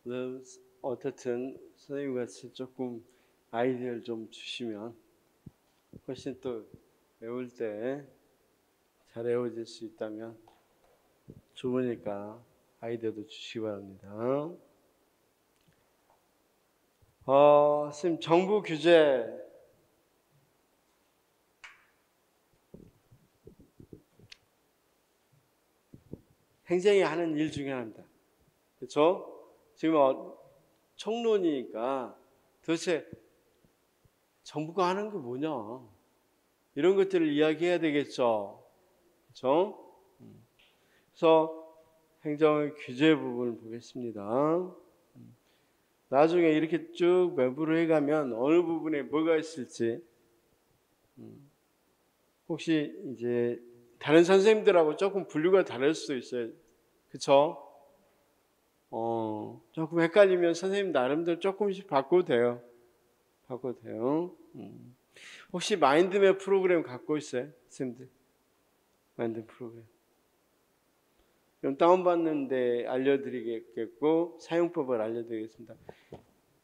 네, 어쨌든 선생님 같이 조금 아이디어를 좀 주시면 훨씬 또 외울 때 잘 외워질 수 있다면 좋으니까 아이디어도 주시기 바랍니다. 선생님 정부 규제 행정이 하는 일 중에 하나입니다. 그렇죠? 지금 총론이니까 도대체 정부가 하는 게 뭐냐 이런 것들을 이야기해야 되겠죠. 그렇죠? 그래서 행정의 규제 부분을 보겠습니다. 나중에 이렇게 쭉 매부를 해가면 어느 부분에 뭐가 있을지 혹시 이제 다른 선생님들하고 조금 분류가 다를 수도 있어요. 그쵸? 조금 헷갈리면 선생님 나름대로 조금씩 바꿔도 돼요. 바꿔도 돼요. 혹시 마인드맵 프로그램 갖고 있어요? 선생님들? 마인드맵 프로그램. 그럼 다운받는데 알려드리겠고 사용법을 알려드리겠습니다.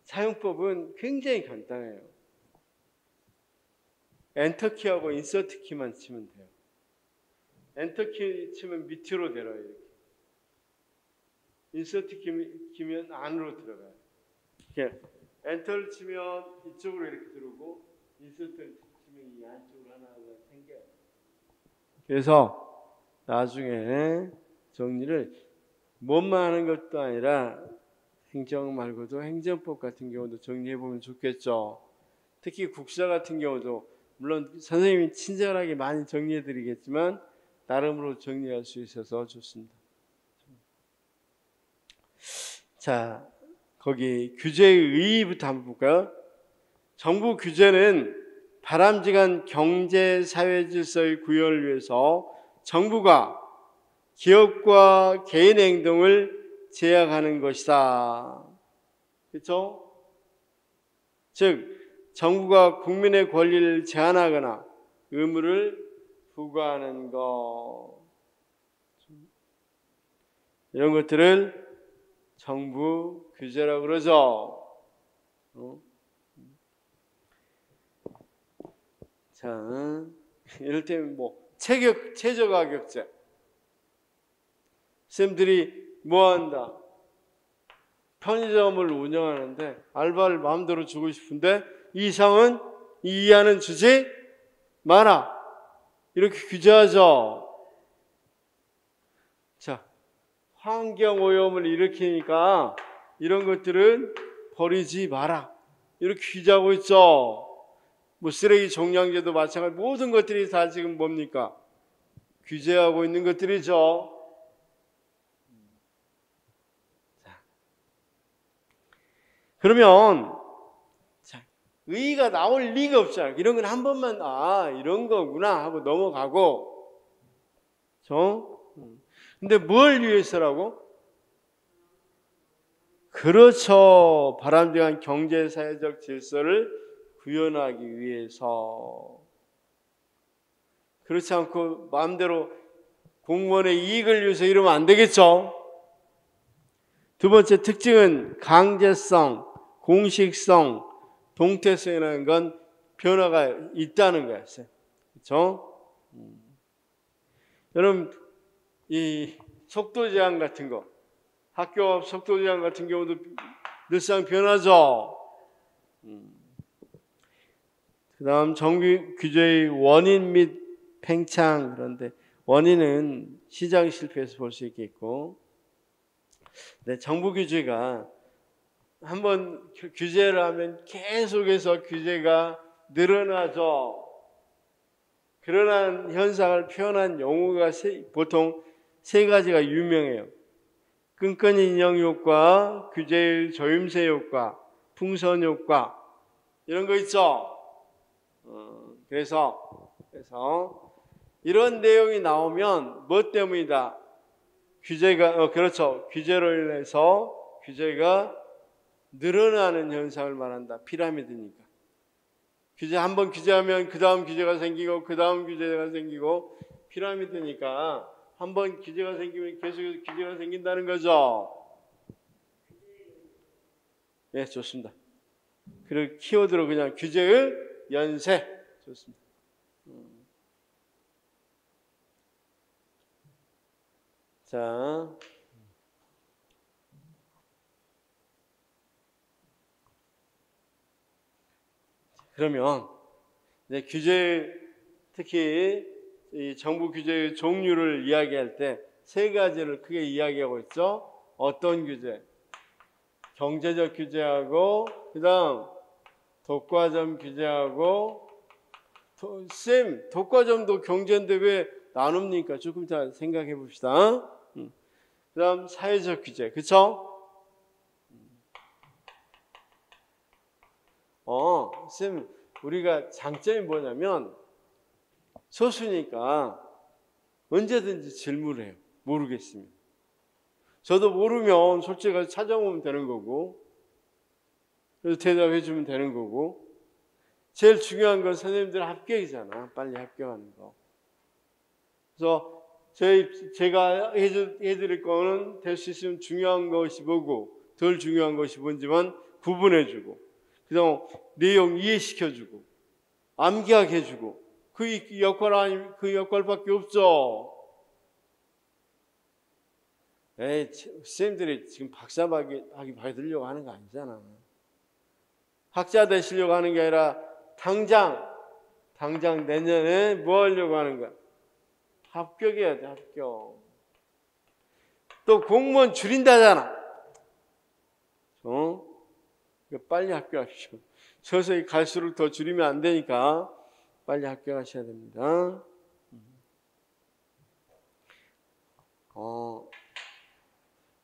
사용법은 굉장히 간단해요. 엔터키하고 인서트키만 치면 돼요. 엔터키 치면 밑으로 내려요. 이렇게. 인서트키면 안으로 들어가요. 이렇게 엔터를 치면 이쪽으로 이렇게 들어오고 인서트를 치면 이 안쪽으로 하나가 생겨요. 그래서 나중에 정리를 뭐만 하는 것도 아니라 행정 말고도 행정법 같은 경우도 정리해보면 좋겠죠. 특히 국사 같은 경우도 물론 선생님이 친절하게 많이 정리해드리겠지만 나름으로 정리할 수 있어서 좋습니다. 자, 거기 규제의 의의부터 한번 볼까요? 정부 규제는 바람직한 경제 사회 질서의 구현을 위해서 정부가 기업과 개인의 행동을 제약하는 것이다. 그렇죠? 즉 정부가 국민의 권리를 제한하거나 의무를 부과하는 것 이런 것들을 정부 규제라고 그러죠. 자, 이를테면 최저가격제. 쌤들이 뭐한다? 편의점을 운영하는데 알바를 마음대로 주고 싶은데 이 이상은 이 이하는 주지 마라. 이렇게 규제하죠. 자, 환경오염을 일으키니까 이런 것들은 버리지 마라. 이렇게 규제하고 있죠. 뭐 쓰레기 종량제도 마찬가지 모든 것들이 다 지금 뭡니까? 규제하고 있는 것들이죠. 자, 그러면 의의가 나올 리가 없잖아요. 이런 건 한 번만 이런 거구나 하고 넘어가고 근데 뭘 위해서라고? 그렇죠. 바람직한 경제사회적 질서를 구현하기 위해서. 그렇지 않고 마음대로 공무원의 이익을 위해서 이러면 안 되겠죠. 두 번째 특징은 강제성, 공식성, 동태성이라는 건 변화가 있다는 거였어요. 그렇죠? 여러분 이 속도 제한 같은 거 학교 앞 속도 제한 같은 경우도 늘상 변하죠. 그 다음 정부 규제의 원인 및 팽창. 그런데 원인은 시장 실패에서 볼 수 있겠고 정부 규제가 한번 규제를 하면 계속해서 규제가 늘어나죠. 그러한 현상을 표현한 용어가 보통 세 가지가 유명해요. 끈끈이 인형 효과, 규제의 조임새 효과, 풍선 효과 이런 거 있죠. 그래서 이런 내용이 나오면 뭐 때문이다? 규제가 그렇죠. 규제로 인해서 규제가 늘어나는 현상을 말한다. 피라미드니까. 규제 한번 규제하면 그 다음 규제가 생기고 그 다음 규제가 생기고 피라미드니까 한번 규제가 생기면 계속 규제가 생긴다는 거죠. 예, 좋습니다. 그리고 키워드로 그냥 규제의 연쇄. 좋습니다. 자, 그러면 이제 규제, 특히 이 정부 규제의 종류를 이야기할 때 세 가지를 크게 이야기하고 있죠. 어떤 규제? 경제적 규제하고, 그 다음 독과점 규제하고, 독과점도 경제인데 왜 나눕니까? 조금 이따 생각해 봅시다. 그 다음 사회적 규제, 그쵸? 쌤, 우리가 장점이 뭐냐면 소수니까 언제든지 질문을 해요. 모르겠으면. 저도 모르면 솔직히 찾아보면 되는 거고, 그래서 대답해 주면 되는 거고, 제일 중요한 건 선생님들 합격이잖아. 빨리 합격하는 거. 그래서 제가 해드릴 거는 될 수 있으면 중요한 것이 뭐고 덜 중요한 것이 뭔지만 구분해주고, 그다음 내용 이해시켜주고 암기하게 해주고, 그 역할밖에 없죠. 에이, 선생님들이 지금 박사학위 받으려고 하는 거 아니잖아. 학자 되시려고 하는 게 아니라 당장 내년에 뭐 하려고 하는 거야? 합격해야 돼, 합격. 또 공무원 줄인다잖아. 빨리 합격하십시오. 서서히 갈수록 더 줄이면 안 되니까 빨리 합격하셔야 됩니다.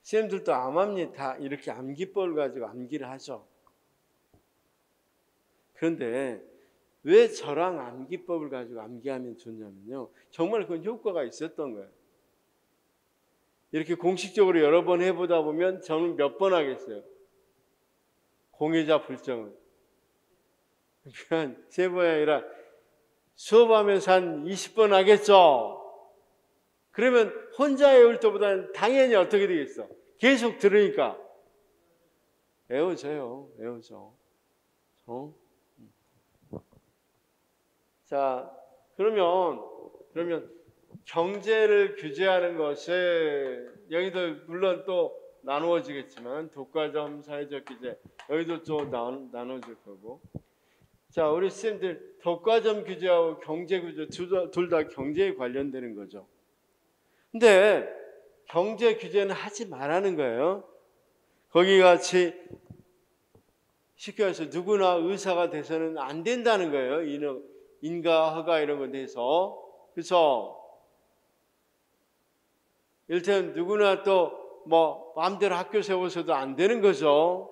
선생님들도 암암리 다 이렇게 암기법을 가지고 암기를 하죠. 그런데 왜 저랑 암기법을 가지고 암기하면 좋냐면요, 정말 그건 효과가 있었던 거예요. 이렇게 공식적으로 여러 번 해보다 보면 저는 몇 번 하겠어요? 공여자 불정을. 그냥 3번이 아니라 수업하면서 한 20번 하겠죠. 그러면 혼자 외울 때보다는 당연히 어떻게 되겠어? 계속 들으니까 외워져요. 자, 그러면 경제를 규제하는 것에 여기도 물론 또 나누어지겠지만 독과점, 사회적 규제, 여기도 좀 나눠질 거고. 자, 우리 선생님들 독과점 규제하고 경제 규제 둘 다 경제에 관련되는 거죠. 근데 경제 규제는 하지 말라는 거예요. 거기 같이 쉽게 해서 누구나 의사가 돼서는 안 된다는 거예요. 인가, 허가 이런 거 돼서. 그래서 이를테면 누구나 또 뭐 마음대로 학교 세워서도 안 되는 거죠.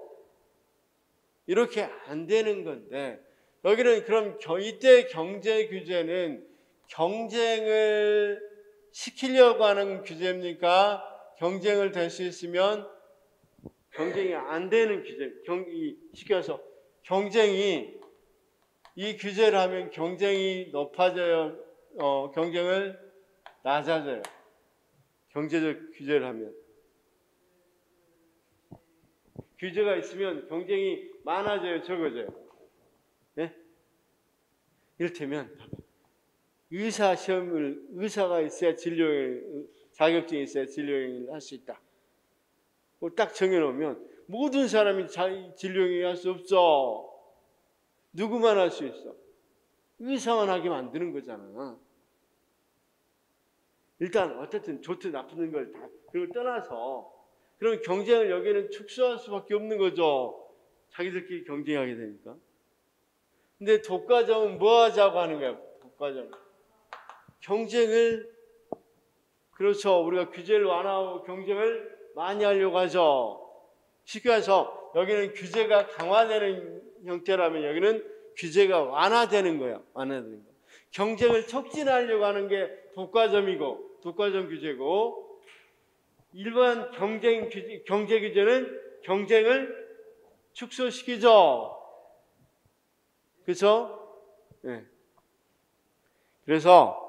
이렇게 안 되는 건데, 여기는 그럼 이때 경제 규제는 경쟁을 시키려고 하는 규제입니까? 경쟁을 될 수 있으면 경쟁이 안 되는 규제. 시켜서 경쟁이, 이 규제를 하면 경쟁이 높아져요. 경쟁을 낮아져요. 경제적 규제를 하면. 규제가 있으면 경쟁이 많아져요, 적어져요. 네? 이를테면 의사가 있어야 자격증이 있어야 진료행위를 할 수 있다. 딱 정해놓으면 모든 사람이 진료행위 할 수 없죠. 누구만 할 수 있어? 의사만 하게 만드는 거잖아. 일단 어쨌든 좋든 나쁜 걸 다 그걸 떠나서, 그럼 경쟁을 여기는 축소할 수밖에 없는 거죠. 자기들끼리 경쟁하게 되니까. 근데 독과점은 뭐 하자고 하는 거야? 독과점. 경쟁을, 그렇죠. 우리가 규제를 완화하고 경쟁을 많이 하려고 하죠. 쉽게 해서 여기는 규제가 강화되는 형태라면 여기는 규제가 완화되는 거야. 완화되는 거. 경쟁을 촉진하려고 하는 게 독과점이고, 독과점 규제고, 일반 경제 규제는 경쟁을 축소시키죠. 그렇죠? 네. 그래서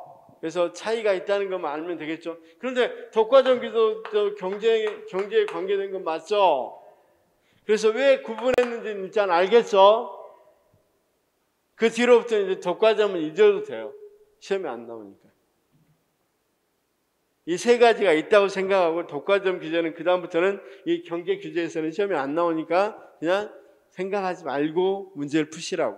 차이가 있다는 것만 알면 되겠죠. 그런데 독과점 규제도 경제에 관계된 건 맞죠? 그래서 왜 구분했는지는 일단 알겠죠? 그 뒤로부터 이제 독과점은 잊어도 돼요. 시험에 안 나오니까. 이 세 가지가 있다고 생각하고 독과점 규제는 그다음부터는 이 경제 규제에서는 시험에 안 나오니까 그냥 생각하지 말고 문제를 푸시라고.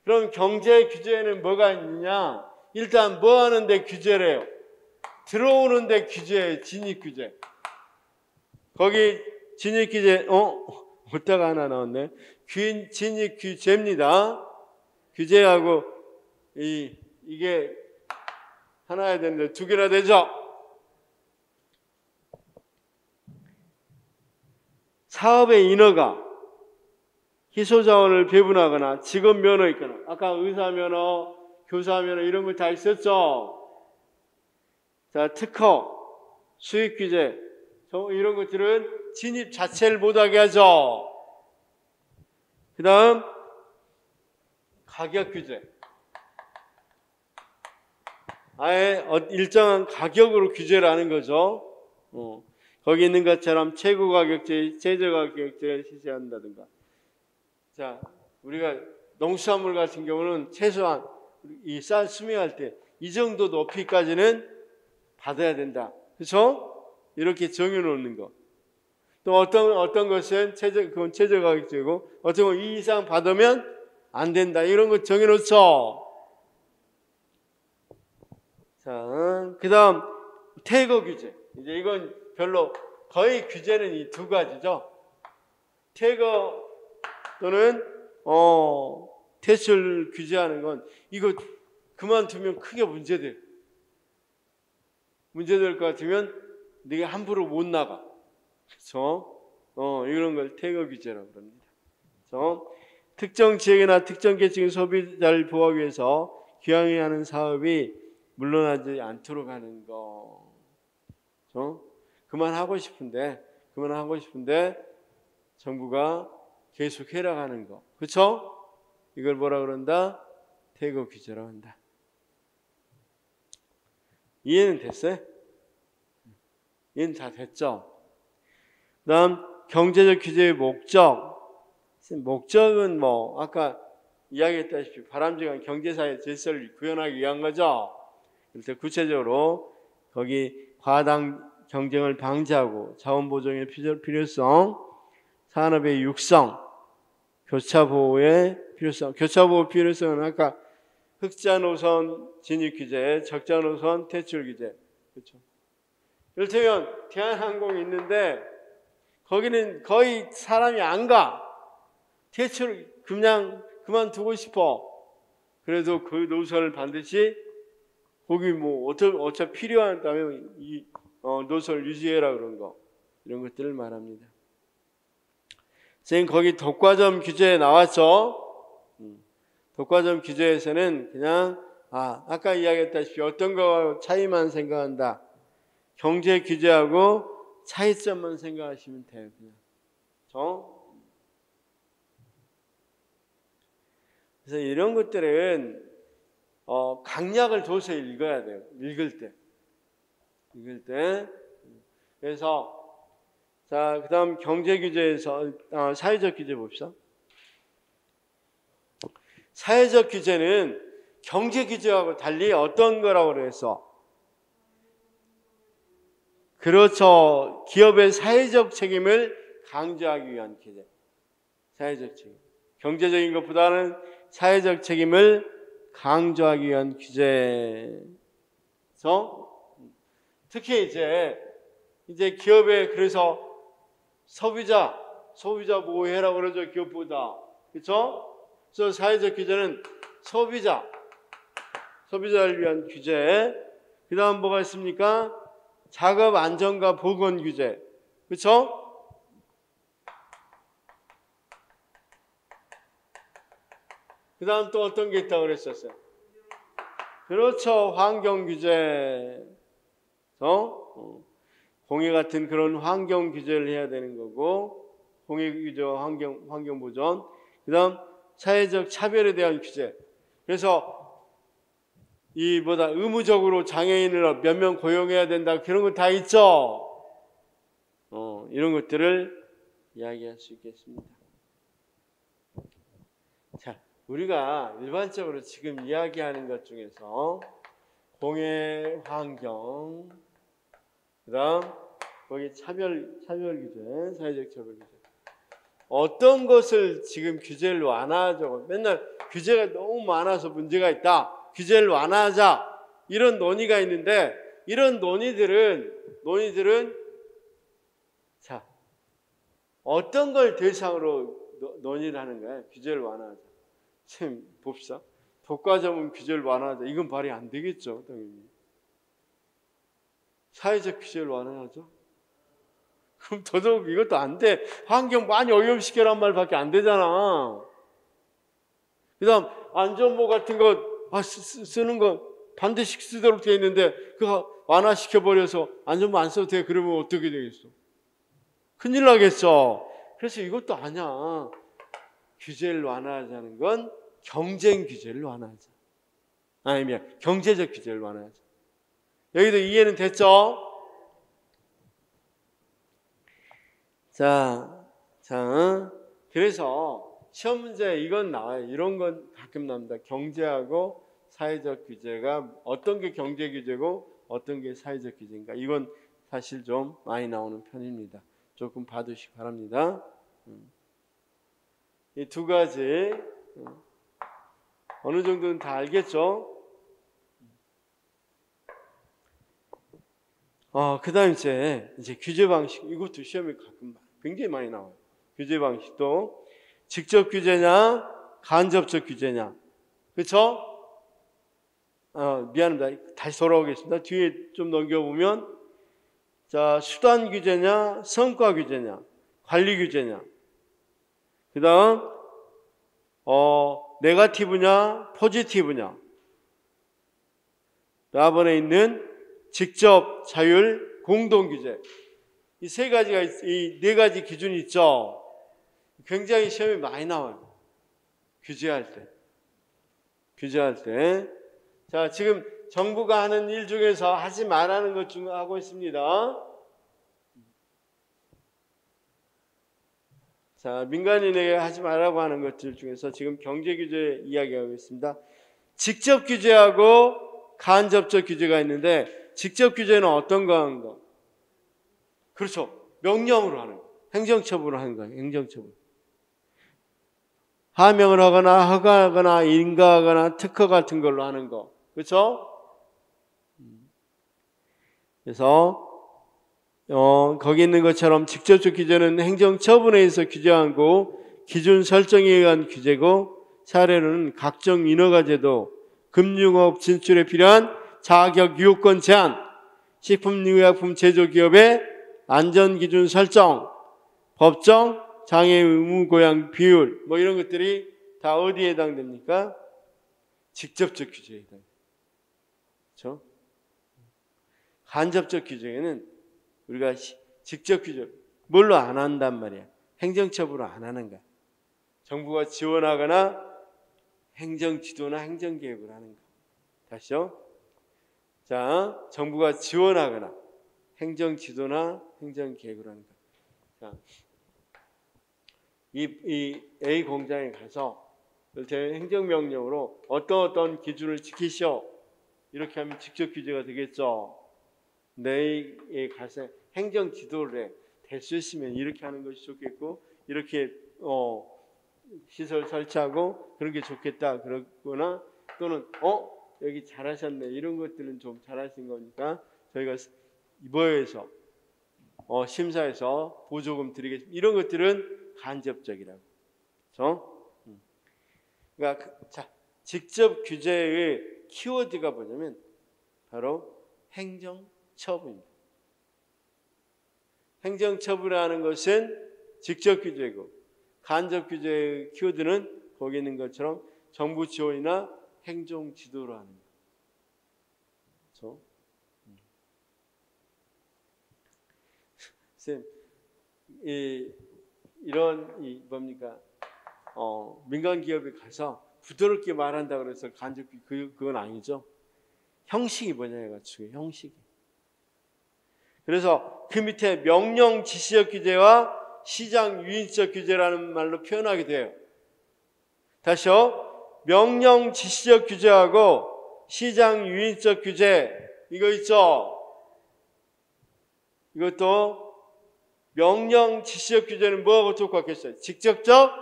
그럼 경제 규제에는 뭐가 있느냐? 일단 뭐 하는데 규제래요? 들어오는데 규제, 진입 규제. 거기 진입 규제, 어디다가 하나 나왔네. 진입 규제입니다. 규제하고 이게 하나야 되는데 두 개나 되죠? 사업의 인허가, 희소자원을 배분하거나 직업 면허 있거나, 아까 의사 면허, 교사 면허 이런 거 다 있었죠? 자, 특허, 수익 규제, 이런 것들은 진입 자체를 못하게 하죠. 그 다음 가격 규제. 아예 일정한 가격으로 규제를 하는 거죠. 거기 있는 것처럼 최고 가격제, 최저 가격제를 실시한다든가. 자, 우리가 농수산물 같은 경우는 최소한 이 쌀 수명할 때 이 정도 높이까지는 받아야 된다. 그렇죠? 이렇게 정해놓는 거. 또 어떤 것은 그건 최저 가격제고, 어떤 건 이 이상 받으면 안 된다. 이런 거 정해놓죠. 자, 그 다음 퇴거 규제. 이제 이건 별로 거의 규제는 이 두 가지죠. 퇴거 또는 퇴출 규제하는 건 이거 그만두면 크게 문제될 것 같으면 네가 함부로 못 나가. 그렇죠? 이런 걸 퇴거 규제라고 합니다. 그렇죠? 특정 지역이나 특정 계층의 소비자를 보호하기 위해서 기왕에 하는 사업이 물러나지 않도록 하는 거. 그렇죠? 그만하고 싶은데 정부가 계속 해라가는 거. 그렇죠? 이걸 뭐라 그런다? 퇴거 규제라고 한다. 이해는 됐어요? 이해는 다 됐죠? 그 다음 경제적 규제의 목적은 뭐 아까 이야기했다시피 바람직한 경제사회 질서를 구현하기 위한 거죠. 그래서 구체적으로 거기 과당 경쟁을 방지하고 자원 보존의 필요성, 산업의 육성, 교차 보호의 필요성. 교차 보호 필요성은 아까 흑자 노선 진입 규제, 적자 노선 퇴출 규제. 그렇죠. 이를테면 대한항공이 있는데 거기는 거의 사람이 안 가. 퇴출 그냥 그만두고 싶어. 그래도 그 노선을 반드시 거기 뭐 어차피 필요하다면 이 노선을 유지해라 그런 거. 이런 것들을 말합니다. 선생님 거기 독과점 규제에 나왔죠. 독과점 규제에서는 그냥 아까 이야기했다시피 어떤 거 차이만 생각한다. 경제 규제하고 차이점만 생각하시면 돼요. 그냥. 그래서 이런 것들은 강약을 둬서 읽어야 돼요. 읽을 때. 그래서 자, 그다음 경제 규제에서 사회적 규제 봅시다. 사회적 규제는 경제 규제하고 달리 어떤 거라고 그래서 그렇죠. 기업의 사회적 책임을 강조하기 위한 규제. 사회적 책임. 경제적인 것보다는 사회적 책임을 강조하기 위한 규제에서 특히 이제 기업에 그래서 소비자 보호해라고 그러죠. 기업보다. 그렇죠? 그래서 사회적 규제는 소비자를 위한 규제. 그 다음 뭐가 있습니까? 작업 안전과 보건 규제. 그렇죠? 그 다음 또 어떤 게 있다고 그랬었어요? 그렇죠. 환경 규제. 공해 같은 그런 환경 규제를 해야 되는 거고, 공해 규제, 환경 보존. 그 다음 사회적 차별에 대한 규제. 그래서 의무적으로 장애인을 몇 명 고용해야 된다. 그런 거 다 있죠. 이런 것들을 이야기할 수 있겠습니다. 자, 우리가 일반적으로 지금 이야기하는 것 중에서 공해 환경, 그다음 거기 차별 규제, 사회적 처벌 규제. 어떤 것을 지금 규제를 완화하자고 맨날 규제가 너무 많아서 문제가 있다. 규제를 완화하자. 이런 논의가 있는데 이런 논의들은 자, 어떤 걸 대상으로 논의를 하는 거야? 규제를 완화하자. 참 봅시다. 독과점은 규제를 완화하자. 이건 발의 안 되겠죠, 당연히. 사회적 규제를 완화하자. 그럼 더더욱 이것도 안 돼. 환경 많이 오염시켜란 말밖에 안 되잖아. 그 다음 안전모 같은 거 쓰는 거 반드시 쓰도록 되어 있는데 그거 완화시켜버려서 안전모 안 써도 돼. 그러면 어떻게 되겠어? 큰일 나겠어. 그래서 이것도 아니야. 규제를 완화하자는 건 경쟁 규제를 완화하자. 아니면 경제적 규제를 완화하자. 여기도 이해는 됐죠? 자, 그래서 시험 문제 이건 나와요. 이런 건 가끔 나옵니다. 경제하고 사회적 규제가 어떤 게 경제 규제고 어떤 게 사회적 규제인가. 이건 사실 좀 많이 나오는 편입니다. 조금 봐두시기 바랍니다. 이 두 가지 어느 정도는 다 알겠죠? 그 다음 이제 규제 방식. 이것도 시험에 가끔 굉장히 많이 나와요. 규제 방식도 직접 규제냐, 간접적 규제냐. 그렇죠? 미안합니다. 다시 돌아오겠습니다. 뒤에 좀 넘겨보면, 자, 수단 규제냐, 성과 규제냐, 관리 규제냐. 그 다음, 네거티브냐, 포지티브냐. 다음번에 있는 직접, 자율, 공동 규제. 이 세 가지가, 이 네 가지 기준이 있죠. 굉장히 시험에 많이 나와요. 규제할 때. 자, 지금 정부가 하는 일 중에서 하지 말라는 것 중 하고 있습니다. 자, 민간인에게 하지 말라고 하는 것들 중에서 지금 경제 규제 이야기하고 있습니다. 직접 규제하고 간접적 규제가 있는데 직접 규제는 어떤 거 하는 거? 그렇죠. 명령으로 하는 거. 행정처분을 하는 거예요. 행정처분. 하명을 하거나 허가하거나 인가하거나 특허 같은 걸로 하는 거. 그렇죠? 그래서 거기 있는 것처럼 직접적 규제는 행정처분에 의해서 규제하고 기준 설정에 의한 규제고 사례로는 각종 인허가제도, 금융업 진출에 필요한 자격 유효권 제한, 식품의약품 제조기업의 안전기준 설정, 법정, 장애 의무 고양 비율 뭐 이런 것들이 다 어디에 해당됩니까? 직접적 규제에 해당됩니다. 그렇죠? 간접적 규제에는 우리가 직접 규제 뭘로 안 한단 말이야. 행정처분으로 안 하는 거야. 정부가 지원하거나 행정지도나 행정계획을 하는 거. 다시요. 자, 정부가 지원하거나 행정지도나 행정계획을 하는 거. 자, 이 A 공장에 가서 행정명령으로 어떤 기준을 지키시오. 이렇게 하면 직접 규제가 되겠죠. 내에 가서 행정 지도를 해. 될 수 있으면 이렇게 하는 것이 좋겠고 이렇게 시설 설치하고 그런 게 좋겠다 그러거나 또는 여기 잘하셨네 이런 것들은 좀 잘하신 거니까 저희가 이번에서 심사해서 보조금 드리겠습니다. 이런 것들은 간접적이라고. 그렇죠? 그러니까 자, 직접 규제의 키워드가 뭐냐면 바로 행정처분입니다. 행정처분이라는 것은 직접 규제고 간접 규제의 키워드는 거기 있는 것처럼 정부 지원이나 행정 지도로 하는 거. 그렇죠? 쌤, 이런 뭡니까? 민간 기업에 가서 부드럽게 말한다 그래서 간접 그건 아니죠. 형식이 뭐냐가 중요해요. 형식이. 그래서 그 밑에 명령 지시적 규제와 시장 유인적 규제라는 말로 표현하게 돼요. 다시요. 명령 지시적 규제하고 시장 유인적 규제 이거 있죠. 이것도 명령 지시적 규제는 뭐하고 똑같겠어요? 직접적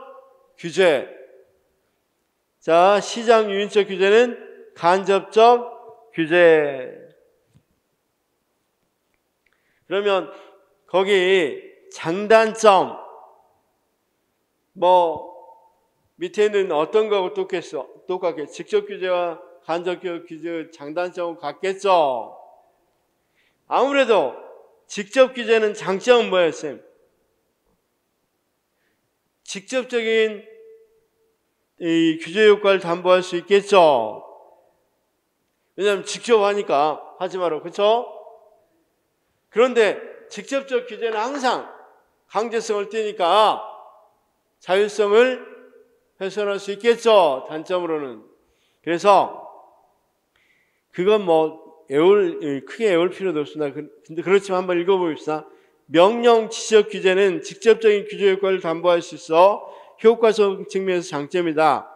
규제. 자, 시장 유인적 규제는 간접적 규제. 그러면 거기 장단점 밑에는 어떤 거하고 똑같게 직접 규제와 간접 규제 장단점은 같겠죠. 아무래도 직접 규제는 장점은 뭐예요, 쌤? 직접적인 이 규제 효과를 담보할 수 있겠죠. 왜냐하면 직접 하니까 하지 마라, 그렇죠? 그런데 직접적 규제는 항상 강제성을 띠니까 자율성을 훼손할 수 있겠죠. 단점으로는. 그래서 그건 크게 애울 필요도 없습니다. 근데 그렇지만 한번 읽어봅시다. 명령 지시적 규제는 직접적인 규제 효과를 담보할 수 있어 효과성 측면에서 장점이다.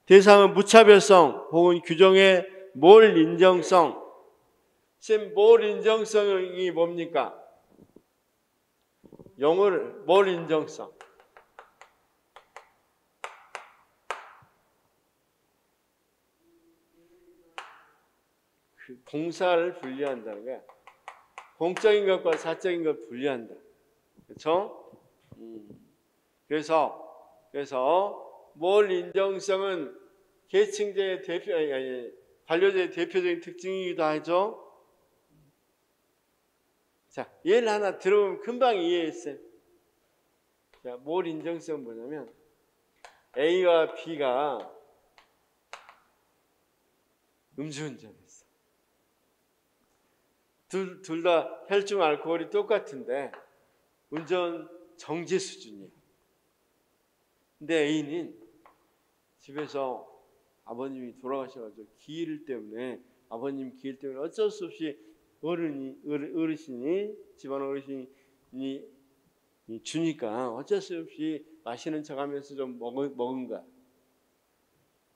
대상은 무차별성 혹은 규정의 몰 인정성. 쌤, 몰 인정성이 뭡니까? 영어를 몰 인정성. 공사를 분리한다는 거야. 공적인 것과 사적인 걸 분리한다. 그렇죠? 그래서 몰 인정성은 계층제의 관료제의 대표적인 특징이기도 하죠. 자, 예를 하나 들어보면 금방 이해했어요. 자, 몰 인정성은 뭐냐면 A와 B가 음주운전했어. 둘 다 혈중 알코올이 똑같은데 운전 정지 수준이야. 근데 A는 집에서 아버님이 돌아가셔가지고 기일 때문에 아버님 기일 때문에 어쩔 수 없이 어르신이 집안 어르신이 주니까 어쩔 수 없이 마시는 척하면서 좀 먹은 거야.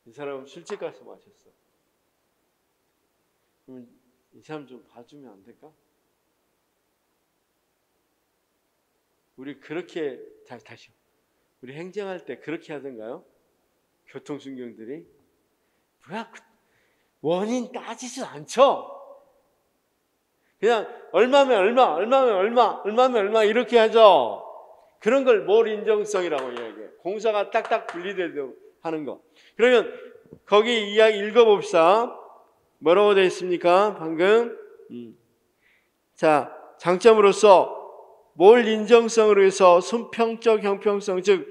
이 사람은 술집 가서 마셨어. 그러면 이 사람 좀 봐주면 안 될까? 우리 그렇게 다시 우리 행정할 때 그렇게 하던가요? 교통순경들이 뭐야? 원인 따지지도 않죠. 그냥 얼마면 얼마 이렇게 하죠. 그런 걸 몰 인정성이라고 이야기해요. 공사가 딱딱 분리되도록 하는 거. 그러면 거기 이야기 읽어봅시다. 뭐라고 되어 있습니까? 방금 자, 장점으로서 몰 인정성으로 해서 순평적 형평성 즉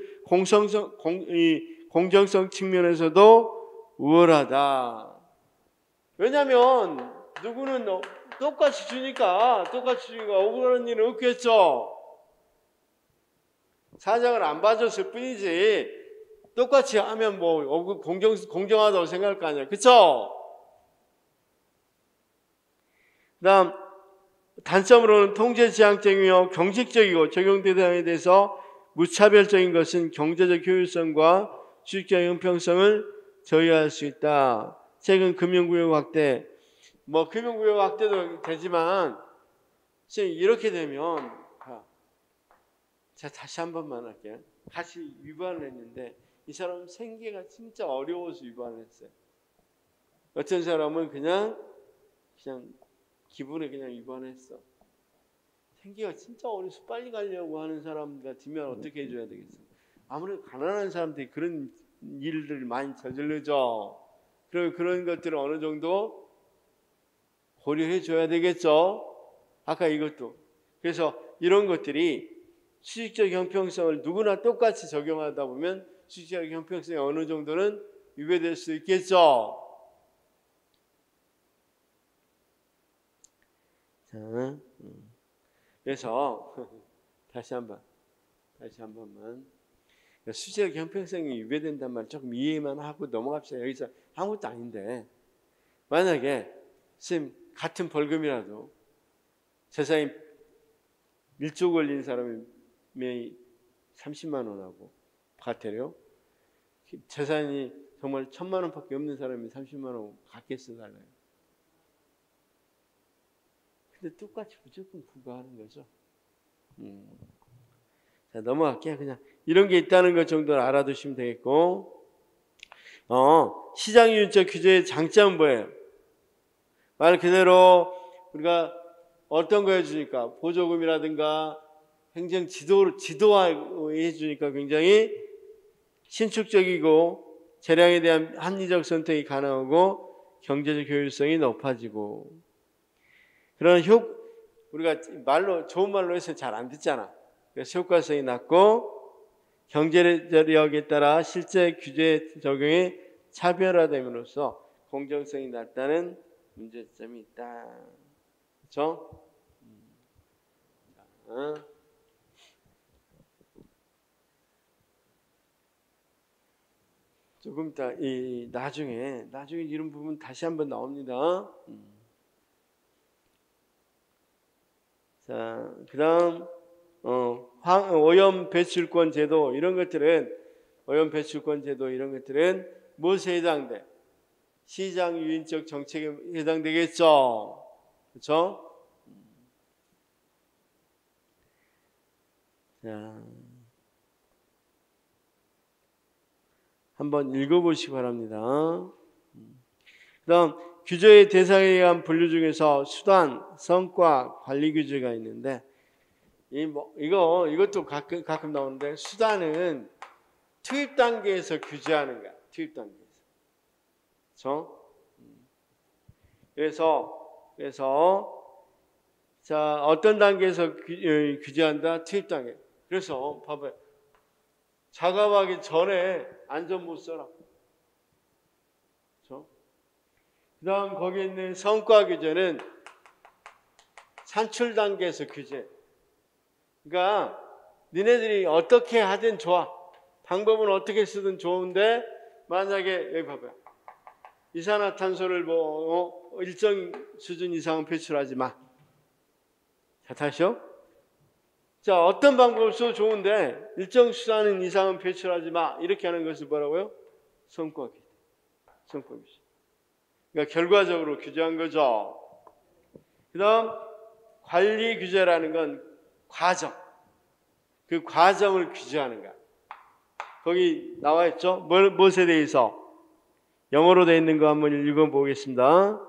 공정성 측면에서도 우월하다. 왜냐하면 누구는 똑같이 주니까 억울한 일은 없겠죠. 사장을 안 봐줬을 뿐이지 똑같이 하면 공정하다고 생각할 거 아니야. 그쵸? 그다음 단점으로는 통제지향적이며 경직적이고 적용 대상에 대해서 무차별적인 것은 경제적 효율성과 수익적 형평성을 저해할 수 있다. 최근 금융구역 확대, 금융구역 확대도 되지만 이렇게 되면 제가 다시 한 번만 할게요. 같이 위반을 했는데 이 사람은 생계가 진짜 어려워서 위반을 했어요. 어떤 사람은 그냥 기분에 그냥 위반했어. 생계가 진짜 어려서 빨리 가려고 하는 사람 같으면 어떻게 해줘야 되겠어? 아무래도 가난한 사람들이 그런 일들을 많이 저질르죠. 그런 것들을 어느 정도 고려해 줘야 되겠죠. 아까 이것도. 그래서 이런 것들이 수직적 형평성을 누구나 똑같이 적용하다 보면 수직적 형평성이 어느 정도는 위배될 수 있겠죠. 자, 그래서 다시 한 번만 수직적 형평성이 위배된단 말 조금 이해만 하고 넘어갑시다. 여기서 아무것도 아닌데 만약에 선생님 같은 벌금이라도 세상에 밀조 걸린 사람이 명이 30만 원하고 과태료. 재산이 정말 1,000만 원밖에 없는 사람이 30만 원 갖겠어 달라요. 근데 똑같이 무조건 부과하는 거죠. 자, 넘어갈게요. 그냥 이런 게 있다는 것 정도는 알아두시면 되겠고, 시장유인적 규제의 장점은 뭐예요? 말 그대로 우리가 어떤 거 해주니까 보조금이라든가 행정 지도화해 주니까 굉장히 신축적이고 재량에 대한 합리적 선택이 가능하고 경제적 효율성이 높아지고, 그런 우리가 말로 좋은 말로 해서 잘 안 듣잖아. 그래서 효과성이 낮고 경제력에 따라 실제 규제 적용이 차별화됨으로써 공정성이 낮다는 문제점이 있다. 그렇죠? 조금 이따 나중에 이런 부분 다시 한번 나옵니다. 자, 그다음 오염 배출권 제도 이런 것들은 무엇에 해당돼? 시장 유인적 정책에 해당되겠죠. 그렇죠? 자, 한번 읽어보시기 바랍니다. 그다음 규제의 대상에 의한 분류 중에서 수단, 성과, 관리 규제가 있는데 이것도 가끔 나오는데, 수단은 투입 단계에서 규제하는 거야. 투입 단계에서. 그렇죠? 그래서 자, 어떤 단계에서 규제한다? 투입 단계. 그래서 봐봐요. 작업하기 전에 안전모 써라. 그렇죠? 그 다음 거기에 있는 성과 규제는 산출 단계에서 규제. 그러니까 니네들이 어떻게 하든 좋아. 방법은 어떻게 쓰든 좋은데, 만약에 여기 봐봐요. 이산화탄소를 일정 수준 이상은 배출하지 마. 자, 다시요. 자, 어떤 방법을 써도 좋은데 일정 수준 이상은 배출하지 마. 이렇게 하는 것을 뭐라고요? 성과 규제. 성과 규제. 그러니까 결과적으로 규제한 거죠. 그 다음 관리 규제라는 건 과정. 그 과정을 규제하는 거야. 거기 나와 있죠? 무엇에 대해서? 영어로 되어 있는 거 한번 읽어보겠습니다.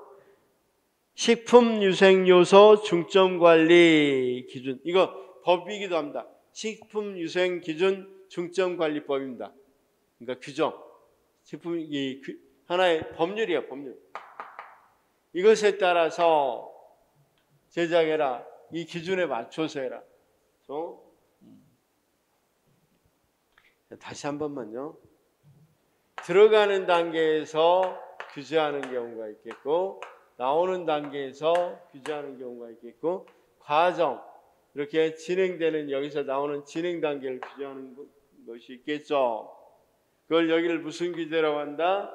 식품위생요소 중점관리 기준. 이거 법이기도 합니다. 식품위생기준 중점관리법입니다. 그러니까 규정. 하나의 법률이야, 법률. 이것에 따라서 제작해라. 이 기준에 맞춰서 해라. 다시 한 번만요. 들어가는 단계에서 규제하는 경우가 있겠고, 나오는 단계에서 규제하는 경우가 있겠고, 과정, 이렇게 진행되는, 여기서 나오는 진행 단계를 규제하는 것이 있겠죠. 그걸 여기를 무슨 규제라고 한다?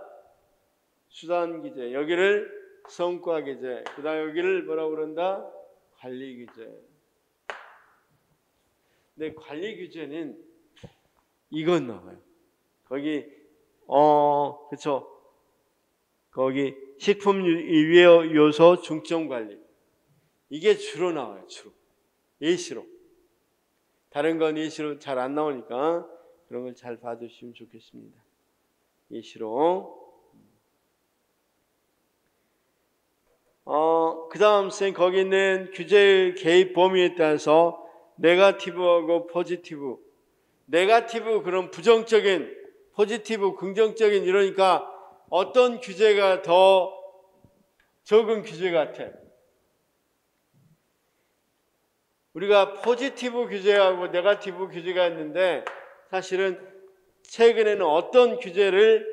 수단 규제. 여기를 성과 규제. 그 다음 여기를 뭐라고 그런다? 관리 규제. 근데 관리 규제는 이건 나와요. 거기 그렇죠. 거기 식품 유해 요소 중점 관리. 이게 주로 나와요. 주로. 예시로. 다른 건 예시로 잘 안 나오니까 그런 걸 잘 봐두시면 좋겠습니다. 예시로. 그 다음 쌤 거기 있는 규제의 개입 범위에 따라서 네거티브하고 포지티브. 네거티브 그런 부정적인, 포지티브 긍정적인, 이러니까 어떤 규제가 더 적은 규제 같아? 우리가 포지티브 규제하고 네거티브 규제가 있는데, 사실은 최근에는 어떤 규제를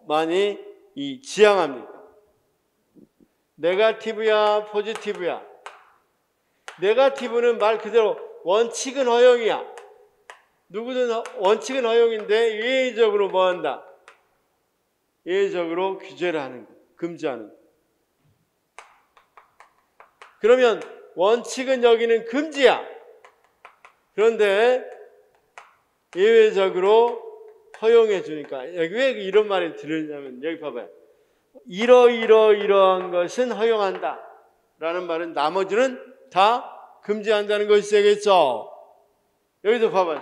많이 지향합니까? 네거티브야, 포지티브야? 네거티브는 말 그대로 원칙은 허용이야. 누구든 원칙은 허용인데 예외적으로 뭐 한다? 예외적으로 규제를 하는 거, 금지하는 거. 그러면 원칙은 여기는 금지야. 그런데 예외적으로 허용해 주니까 왜 이런 말이 들으냐면 여기 봐봐요. 이러한 것은 허용한다 라는 말은 나머지는 다 금지한다는 것이 되겠죠. 여기도 봐봐요.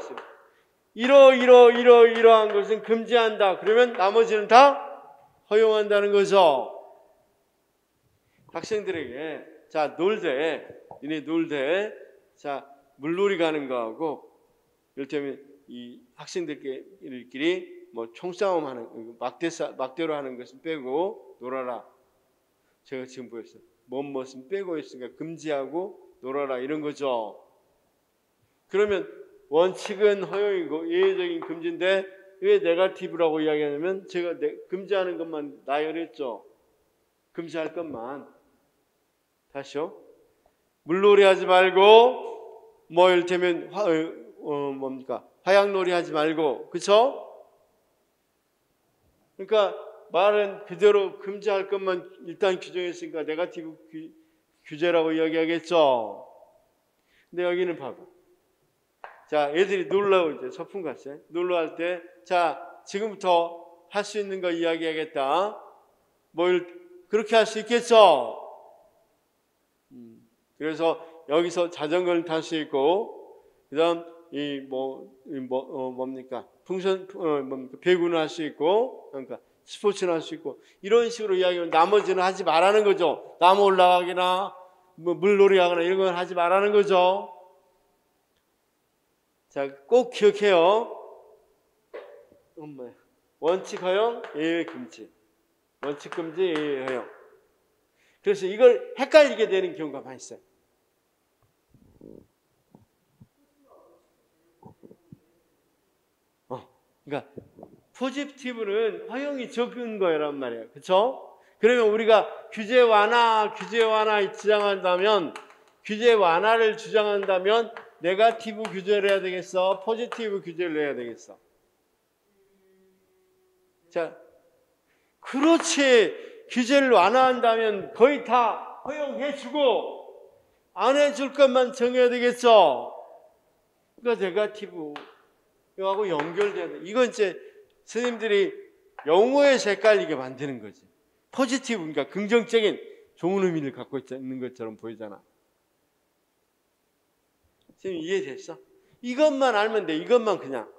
이러한 것은 금지한다. 그러면 나머지는 다 허용한다는 거죠. 학생들에게 자 니네 놀 때 자 물놀이 가는 거하고 이를테면 이 학생들끼리 뭐 총싸움 하는 막대로 하는 것은 빼고 놀아라. 제가 지금 보였어요. 무엇은 빼고 있으니까 금지하고 놀아라 이런 거죠. 그러면 원칙은 허용이고 예외적인 금지인데 왜 네거티브라고 이야기하냐면 제가 금지하는 것만 나열했죠. 금지할 것만. 다시요. 물놀이 하지 말고 뭐 이를테면 화약놀이 하지 말고 그쵸? 그러니까 말은 그대로 금지할 것만 일단 규정했으니까 네거티브 규제라고 이야기하겠죠. 근데 여기는 봐봐. 자, 애들이 놀러 이제 소풍 갔어요. 놀러 할 때, 자, 지금부터 할 수 있는 거 이야기하겠다. 그렇게 할 수 있겠죠? 그래서 여기서 자전거를 탈 수 있고, 그 다음, 배구는 할 수 있고, 그러니까 스포츠는 할 수 있고, 이런 식으로 이야기하면 나머지는 하지 말라는 거죠. 나무 올라가기나, 물놀이 하거나 이런 건 하지 말라는 거죠. 자, 꼭 기억해요. 원칙 허용, 예외 금지. 원칙 금지, 예외 허용. 그래서 이걸 헷갈리게 되는 경우가 많이 있어요. 그러니까 포지티브는 허용이 적은 거란 말이에요. 그렇죠? 그러면 우리가 규제 완화 주장한다면 규제 완화를 주장한다면 네거티브 규제를 해야 되겠어? 포지티브 규제를 해야 되겠어? 자, 그렇지. 규제를 완화한다면 거의 다 허용해주고 안 해줄 것만 정해야 되겠죠? 그러니까 네거티브하고 연결돼야 돼. 이건 이제 스님들이 용어에서 헷갈리게 만드는 거지. 포지티브, 그러니까 긍정적인 좋은 의미를 갖고 있는 것처럼 보이잖아. 선생님 이해됐어? 이것만 알면 돼. 이것만 그냥.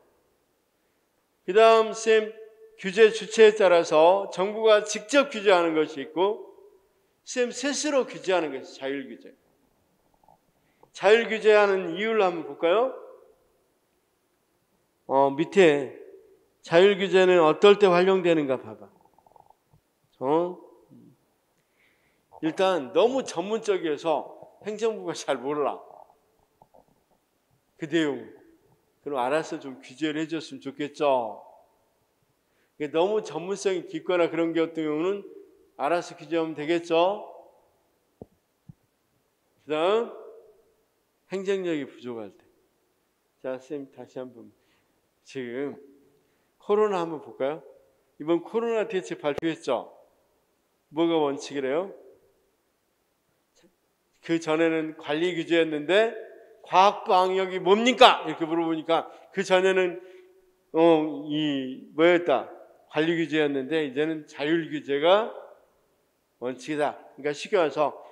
그 다음 선생님 규제 주체에 따라서 정부가 직접 규제하는 것이 있고 선생님 스스로 규제하는 것이 자율규제. 자율규제하는 이유를 한번 볼까요? 밑에 자율규제는 어떨 때 활용되는가 봐봐. 일단 너무 전문적이어서 행정부가 잘 몰라. 그 내용. 그럼 알아서 좀 규제를 해줬으면 좋겠죠. 너무 전문성이 깊거나 그런 게 어떤 경우는 알아서 규제하면 되겠죠. 그 다음 행정력이 부족할 때. 자, 선생님 다시 한번 지금 코로나 한번 볼까요? 이번 코로나 대책 발표했죠. 뭐가 원칙이래요? 그 전에는 관리 규제였는데 과학 방역이 뭡니까? 이렇게 물어보니까 그 전에는 뭐였다? 관리 규제였는데 이제는 자율 규제가 원칙이다. 그러니까 쉽게 말해서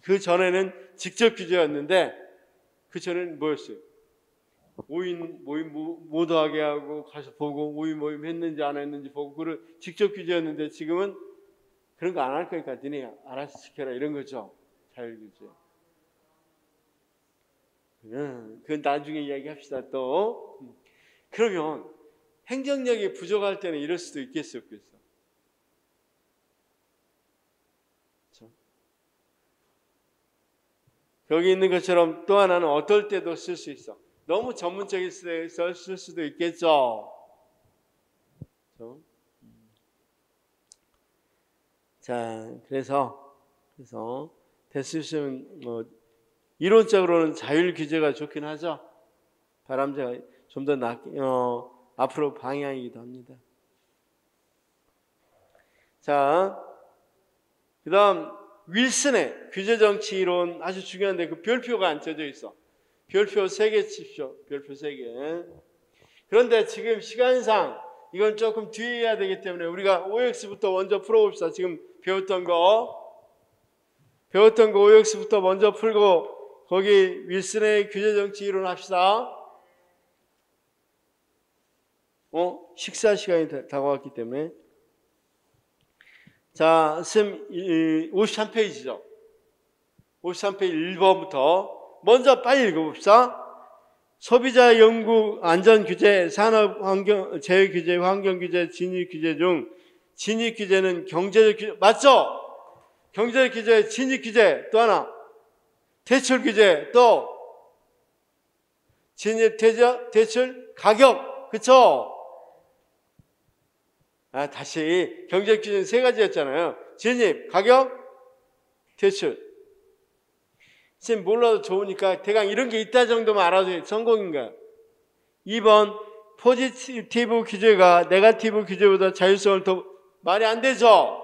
그 전에는 직접 규제였는데 그 전에는 뭐였어요? 5인 모임 못 하게 하고 가서 보고 5인 모임 했는지 안 했는지 보고 그걸 직접 규제였는데 지금은 그런 거 안 할 거니까 니네 알아서 지켜라 이런 거죠. 자율 규제. 그건 나중에 이야기합시다 또. 그러면 행정력이 부족할 때는 이럴 수도 있겠어 없겠어? 그렇죠? 여기 있는 것처럼 또 하나는 어떨 때도 쓸 수 있어. 너무 전문적일 때 쓸 수도 있겠죠. 그렇죠? 자, 그래서 됐으면 이론적으로는 자율 규제가 좋긴 하죠. 바람제가 좀 더 앞으로 방향이기도 합니다. 자, 그다음 윌슨의 규제 정치 이론 아주 중요한데 그 별표가 안 쳐져 있어. 별표 3개 칩시오. 별표 3개. 그런데 지금 시간상 이건 조금 뒤에 해야 되기 때문에 우리가 OX부터 먼저 풀어봅시다. 지금 배웠던 거 OX부터 먼저 풀고 거기 윌슨의 규제정치 이론 합시다. 식사 시간이 다가왔기 때문에. 자, 쌤 53페이지죠. 53페이지 1번부터 먼저 빨리 읽어봅시다. 소비자 연구 안전 규제, 산업 환경 재해 규제, 환경 규제, 진입 규제 중 진입 규제는 경제적 규제 맞죠? 경제적 규제, 진입 규제 또 하나 대출 규제 또 진입 대출 가격 그쵸? 다시 경제적 규제는 3가지였잖아요. 진입, 가격, 대출. 쌤 몰라도 좋으니까 대강 이런 게 있다 정도만 알아도 성공인 거야. 2번 포지티브 규제가 네거티브 규제보다 자율성을 더 말이 안 되죠.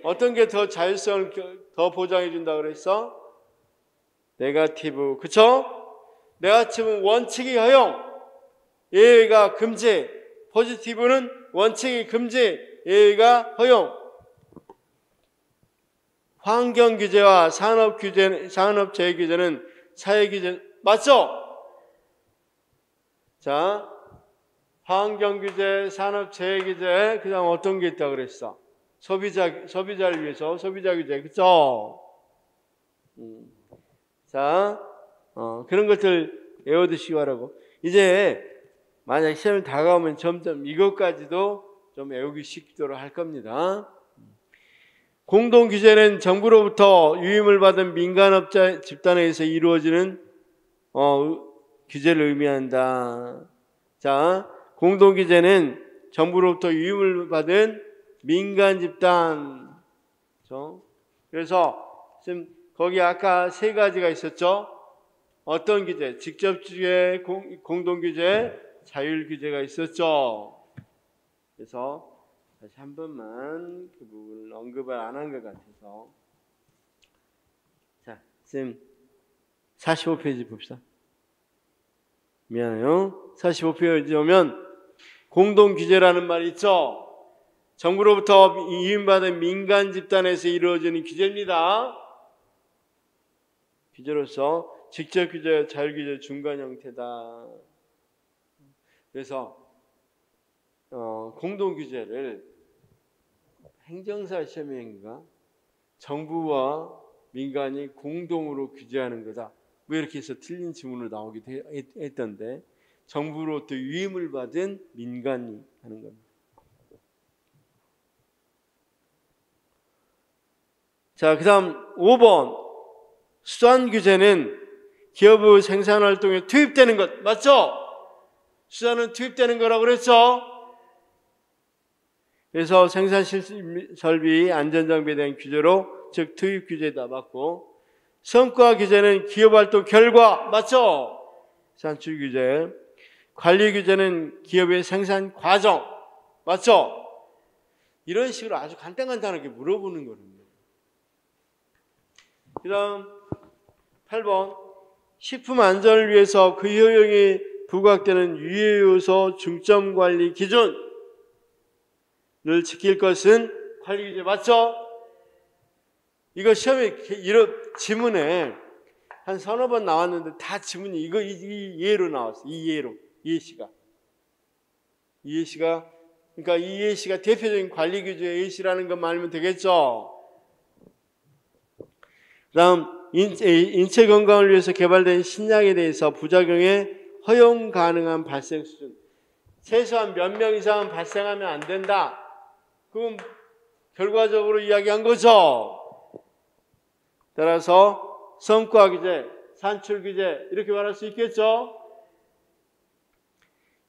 어떤 게 더 자율성을 더 보장해 준다 그랬어? 네거티브. 그쵸? 네거티브는 원칙이 허용, 예외가 금지. 포지티브는 원칙이 금지, 예외가 허용. 환경 규제와 산업 규제, 산업 재해 규제는 사회 규제 맞죠? 자, 환경 규제, 산업 재해 규제, 그다음 어떤 게 있다 그랬어? 소비자를 위해서 소비자 규제, 그죠? 자, 그런 것들 외워두시기 바라고. 이제 만약 시험이 다가오면 점점 이것까지도 좀 외우기 쉽도록 할 겁니다. 공동규제는 정부로부터 유임을 받은 민간업자 집단에 의해서 이루어지는 규제를 의미한다. 자, 공동규제는 정부로부터 유임을 받은 민간 집단. 그래서 지금 거기 아까 3가지가 있었죠. 어떤 규제? 직접 규제, 공동규제, 자율규제가 있었죠. 그래서 다시 한 번만 그 부분을 언급을 안 한 것 같아서. 자, 쌤 45페이지 봅시다. 미안해요. 45페이지 오면 공동규제라는 말이 있죠. 정부로부터 이임받은 민간 집단에서 이루어지는 규제입니다. 규제로서 직접 규제, 자율규제 중간 형태다. 그래서 공동규제를 행정사 시험인가 정부와 민간이 공동으로 규제하는 거다. 뭐 이렇게 해서 틀린 질문으로 나오기도 했던데 정부로부터 위임을 받은 민간이 하는 겁니다. 자, 그 다음 5번 수단규제는 기업의 생산활동에 투입되는 것 맞죠? 수단은 투입되는 거라고 그랬죠? 그래서 생산설비 안전장비에 대한 규제로 즉 투입규제다 맞고, 성과규제는 기업활동 결과 맞죠? 산출규제. 관리규제는 기업의 생산 과정 맞죠? 이런 식으로 아주 간단하게 물어보는 거거든요. 그 다음 8번 식품 안전을 위해서 그 효용이 부각되는 유해요소 중점관리 기준을 지킬 것은 관리규제 맞죠? 이거 시험에 이런 지문에 한 서너 번 나왔는데 다 지문이 이 예로 나왔어. 이해시가 그러니까 이해시가 대표적인 관리규제 예시라는 것만 알면 되겠죠. 다음 인체 건강을 위해서 개발된 신약에 대해서 부작용의 허용 가능한 발생 수준. 최소한 몇 명 이상은 발생하면 안 된다. 그럼 결과적으로 이야기한 거죠. 따라서 성과 규제, 산출 규제 이렇게 말할 수 있겠죠.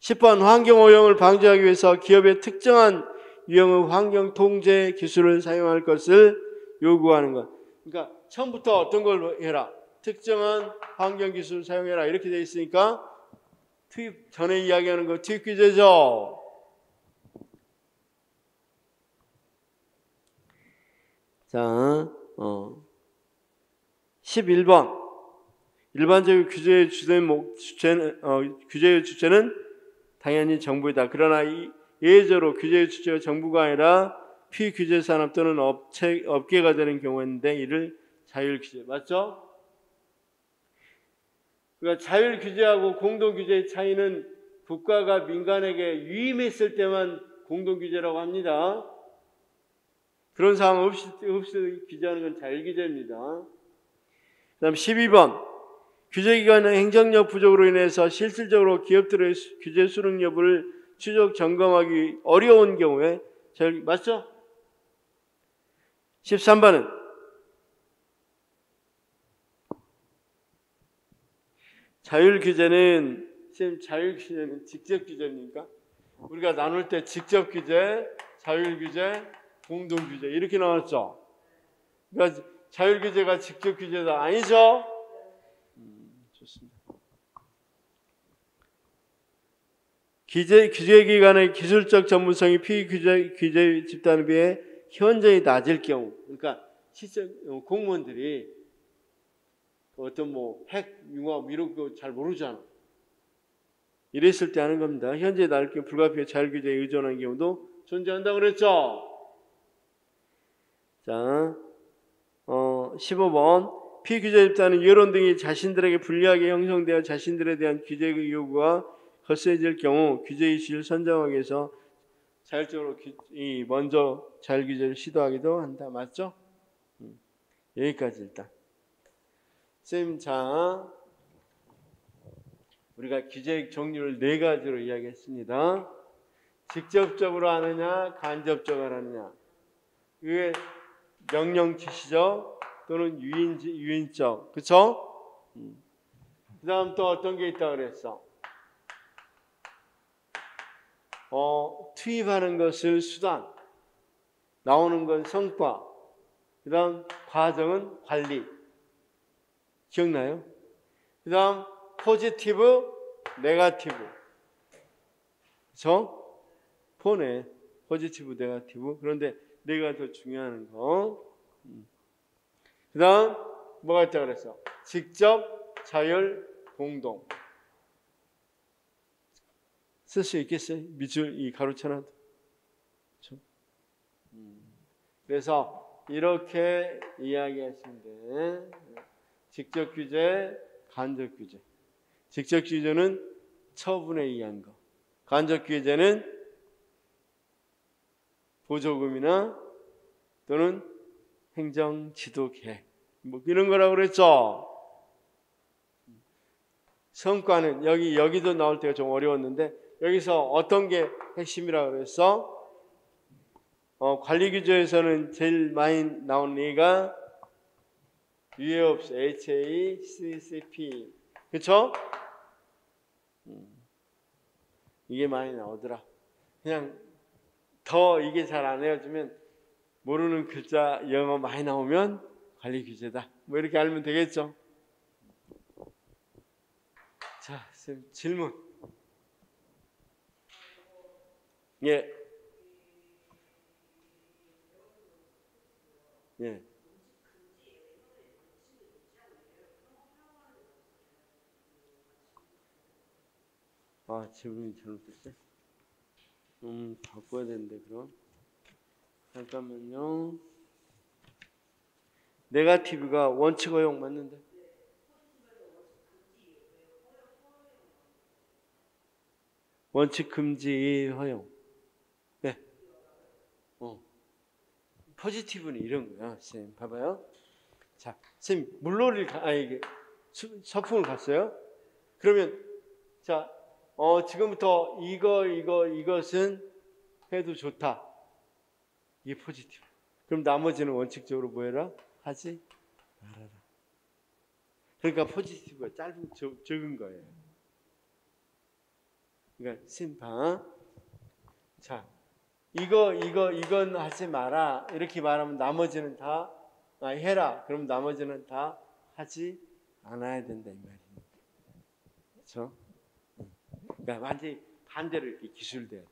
10번 환경오염을 방지하기 위해서 기업의 특정한 유형의 환경 통제 기술을 사용할 것을 요구하는 것. 그러니까 처음부터 어떤 걸 해라. 특정한 환경 기술을 사용해라. 이렇게 되어 있으니까 투입 전에 이야기하는 거 투입 규제죠. 자, 11번 일반적인 규제의 주체는 당연히 정부이다. 그러나 예외적으로 규제의 주체가 정부가 아니라 피규제 산업 또는 업계가 되는 경우인데 이를 자율 규제. 맞죠? 그러니까 자율 규제하고 공동 규제의 차이는 국가가 민간에게 위임했을 때만 공동 규제라고 합니다. 그런 상황 없이 규제하는 건 자율 규제입니다. 그다음 12번. 규제기관의 행정력 부족으로 인해서 실질적으로 기업들의 규제 수능 여부를 추적 점검하기 어려운 경우에 맞죠? 13번은 자율규제는 직접 규제입니까? 우리가 나눌 때 직접 규제, 자율규제, 공동규제 이렇게 나왔죠? 그러니까 자율규제가 직접 규제다. 아니죠? 좋습니다. 규제기관의 기술적 전문성이 피규제 집단에 비해 현저히 낮을 경우, 그러니까 공무원들이 어떤 핵, 융합 이런 거 잘 모르잖아. 이랬을 때 하는 겁니다. 현재 낮을 경우 불가피하게 자율규제에 의존하는 경우도 존재한다고 그랬죠. 자, 15번. 피규제 집단은 여론 등이 자신들에게 불리하게 형성되어 자신들에 대한 규제 요구가 거세질 경우 규제 이슈를 선정하기 위해서 자율적으로 먼저 자율규제를 시도하기도 한다. 맞죠? 여기까지 일단. 쌤, 자, 우리가 규제 종류를 4가지로 이야기했습니다. 직접적으로 하느냐, 간접적으로 하느냐. 이게 명령 지시적 또는 유인적, 그렇죠? 그 다음 또 어떤 게 있다고 그랬어? 투입하는 것을 수단, 나오는 건 성과, 그 다음 과정은 관리. 기억나요? 그 다음 포지티브, 네거티브. 그렇죠? 포네. 포지티브, 네거티브. 그런데 내가 더 중요한 거. 그 다음 뭐가 있다고 그랬어? 직접, 자율, 공동. 쓸 수 있겠어요? 밑줄 이 가로쳐놔도. 그렇죠? 그래서 이렇게 이야기했습니다. 직접 규제, 간접 규제. 직접 규제는 처분에 의한 거. 간접 규제는 보조금이나 또는 행정 지도 계획. 뭐 이런 거라고 그랬죠. 성과는 여기도 나올 때가 좀 어려웠는데 여기서 어떤 게 핵심이라고 그랬어? 관리 규제에서는 제일 많이 나오는 얘가 유해업소 HACCP. 그쵸? 이게 많이 나오더라. 그냥 더 이게 잘 안 외워지면 모르는 글자 영어 많이 나오면 관리 규제다. 뭐 이렇게 알면 되겠죠? 자, 선생님 질문. 예. 예. 아, 질문이 잘못됐어요. 바꿔야 되는데 그럼. 잠깐만요. 네거티브가 원칙 허용 맞는데? 원칙 금지 허용. 네. 포지티브는 이런 거야. 쌤, 봐봐요. 자, 쌤, 물놀이를 이게 서풍을 갔어요? 그러면, 자, 지금부터 이것은 해도 좋다. 이게 포지티브. 그럼 나머지는 원칙적으로 뭐 해라? 하지 말아라. 그러니까 포지티브가 적은 거예요. 그러니까 심판. 자, 이건 하지 마라. 이렇게 말하면 나머지는 다 해라. 그럼 나머지는 다 하지 않아야 된다 이 말입니다. 그렇죠? 그러니까 완전히 반대로 이렇게 기술돼야 돼.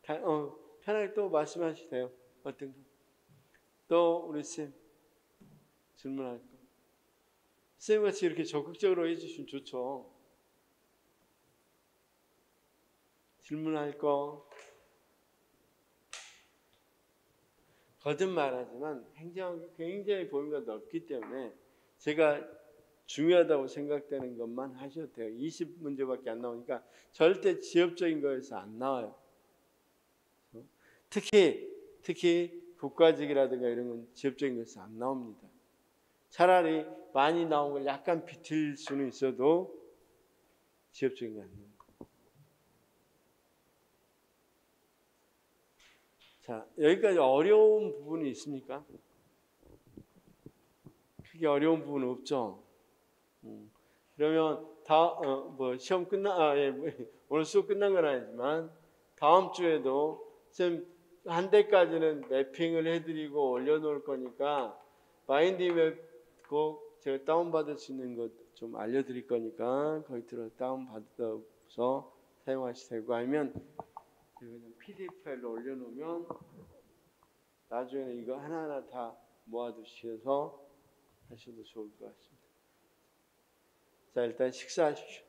반대로. 편하게 또 말씀하시세요. 어떤 거? 또 우리 쌤. 질문할 거. 선생님같이 이렇게 적극적으로 해주시면 좋죠. 질문할 거. 거듭말하지만 행정학이 굉장히 범위가 넓기 때문에 제가 중요하다고 생각되는 것만 하셔도 돼요. 20문제밖에 안 나오니까 절대 지엽적인 거에서 안 나와요. 특히 국가직이라든가 이런 건 지엽적인 거에서 안 나옵니다. 차라리 많이 나온 걸 약간 비틀 수는 있어도 지엽적인 거 안 나옵니다. 자, 여기까지 어려운 부분이 있습니까? 크게 어려운 부분은 없죠. 그러면 시험 오늘 수업 끝난 건 아니지만 다음 주에도 쌤 한 대까지는 매핑을 해드리고 올려놓을 거니까 마인드맵 꼭 제가 다운받을 수 있는 것 좀 알려드릴 거니까 거기 들어 다운받아서 사용하시고 아니면 그냥 PDF 파일로 올려놓으면 나중에는 이거 하나하나 다 모아두셔서 하셔도 좋을 것 같습니다. 자, 일단 식사하십시오.